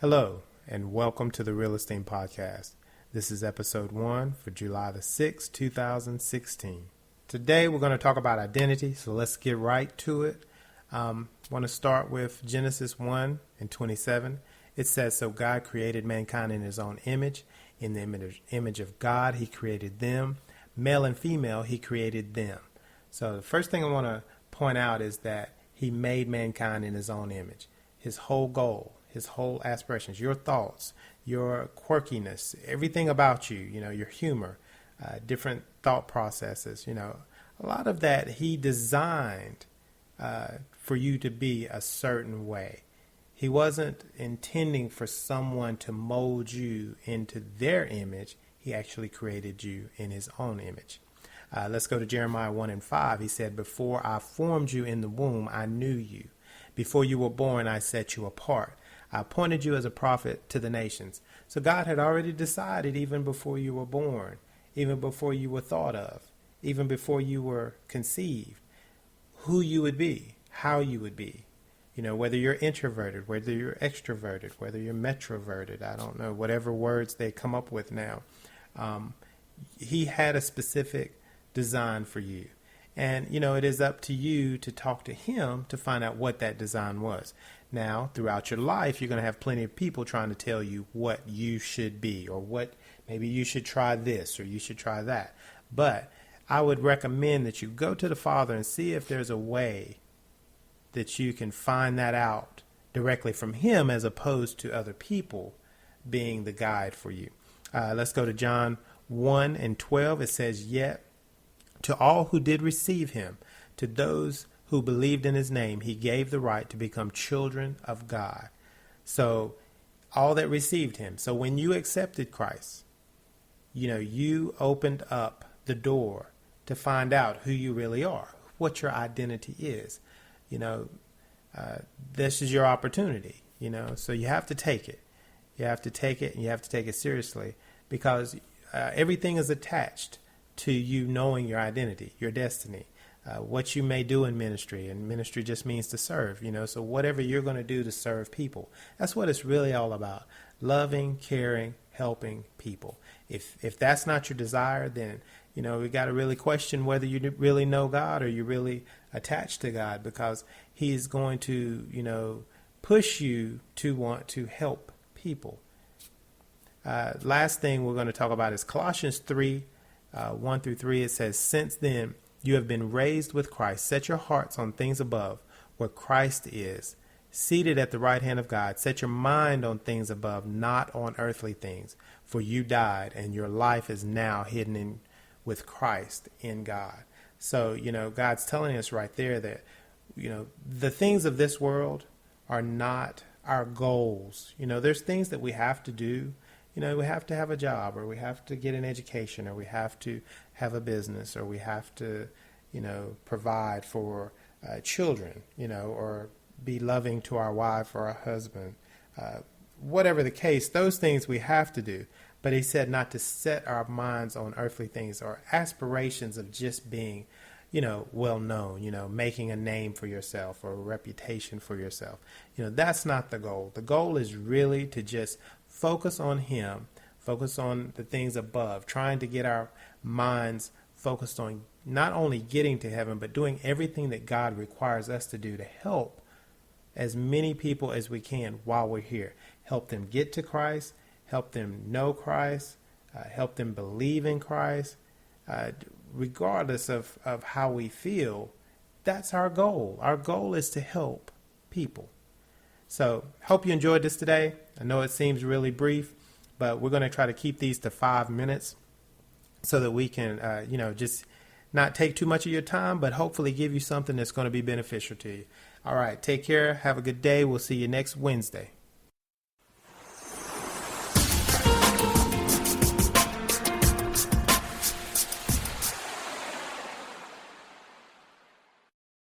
Hello, and welcome to the Real-Esteem podcast. This is episode 1 for July the 6th, 2016. Today we're going to talk about identity, so let's get right to it. I want to start with Genesis 1 and 27. It says, "So God created mankind in his own image. In the image of God, he created them. Male and female, he created them." So the first thing I want to point out is that he made mankind in his own image. His whole goal, his whole aspirations, your thoughts, your quirkiness, everything about you, your humor, different thought processes, a lot of that he designed for you to be a certain way. He wasn't intending for someone to mold you into their image. He actually created you in his own image. Let's go to Jeremiah 1 and 5. He said, "Before I formed you in the womb, I knew you. Before you were born, I set you apart. I appointed you as a prophet to the nations." So God had already decided even before you were born, even before you were thought of, even before you were conceived, who you would be, how you would be. Whether you're introverted, whether you're extroverted, whether you're metroverted, I don't know, whatever words they come up with now. He had a specific design for you. And, it is up to you to talk to him to find out what that design was. Now, throughout your life, you're going to have plenty of people trying to tell you what you should be, or what maybe you should try this or you should try that. But I would recommend that you go to the Father and see if there's a way that you can find that out directly from him as opposed to other people being the guide for you. Let's go to John 1 and 12. It says, "Yet to all who did receive him, to those who believed in his name, he gave the right to become children of God." So all that received him. So when you accepted Christ, you opened up the door to find out who you really are, what your identity is. This is your opportunity, so you have to take it. You have to take it, and you have to take it seriously, because everything is attached to you knowing your identity, your destiny, what you may do in ministry. And ministry just means to serve, so whatever you're going to do to serve people, that's what it's really all about. Loving, caring, helping people. If that's not your desire, then, we got to really question whether you really know God or you're really attached to God, because he's going to, push you to want to help people. Last thing we're going to talk about is Colossians 3, 1 through 3. It says, "Since then you have been raised with Christ. Set your hearts on things above, where Christ is, seated at the right hand of God. Set your mind on things above, not on earthly things. For you died, and your life is now hidden with Christ in God." So, God's telling us right there that, the things of this world are not our goals. There's things that we have to do. We have to have a job, or we have to get an education, or we have to have a business, or we have to, provide for children, or be loving to our wife or our husband. Whatever the case, those things we have to do. But he said not to set our minds on earthly things or aspirations of just being, well known, making a name for yourself or a reputation for yourself. That's not the goal. The goal is really to just focus on him, focus on the things above, trying to get our minds focused on not only getting to heaven, but doing everything that God requires us to do to help as many people as we can while we're here. Help them get to Christ, help them know Christ, help them believe in Christ. Regardless of how we feel, that's our goal. Our goal is to help people. So, hope you enjoyed this today. I know it seems really brief, but we're going to try to keep these to 5 minutes so that we can, just not take too much of your time, but hopefully give you something that's going to be beneficial to you. All right, take care. Have a good day. We'll see you next Wednesday.